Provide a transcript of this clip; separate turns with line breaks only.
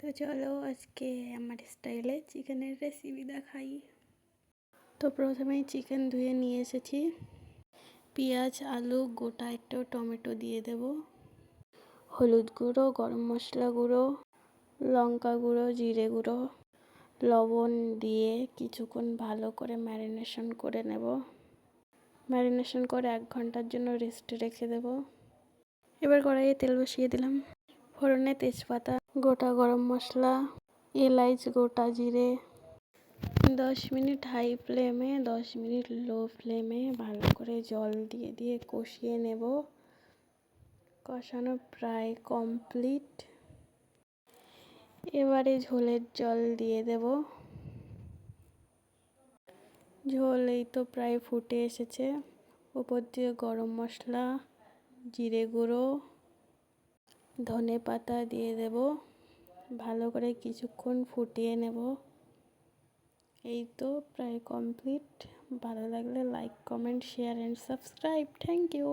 তো চলো আজকে আমার স্টাইলে চিকেনের রেসিপি দেখাই। তো প্রথমেই চিকেন ধুয়ে নিয়ে এসেছি। পেঁয়াজ, আলু, গোটা একটু টমেটো দিয়ে দেব, হলুদ গুঁড়ো, গরম মশলা গুঁড়ো, লঙ্কা গুঁড়ো, জিরে গুঁড়ো, লবণ দিয়ে কিছুক্ষণ ভালো করে ম্যারিনেশন করে নেব। ম্যারিনেশন করে 1 ঘন্টার জন্য রেস্টে রেখে দেব। এবার কড়াইয়ে তেল বসিয়ে দিলাম। ফোড়নে তেজপাতা, গোটা গরম মশলা, এলাচ, গোটা জিরে। 10 মিনিট হাই ফ্লেমে 10 মিনিট লো ফ্লেমে ভালো করে জল দিয়ে দিয়ে কষিয়ে নেব। কষানো প্রায় কমপ্লিট। এবারে ঝোলের জল দিয়ে দেব। ঝোল এই তো প্রায় ফুটে এসেছে। উপর দিয়ে গরম মশলা, জিরে গুঁড়ো, ধনে পাতা দিয়ে দেব। ভালো করে কিছুক্ষণ ফুটিয়ে নেব। এই তো প্রায় কমপ্লিট। ভালো লাগলে like, comment, share and subscribe. Thank you.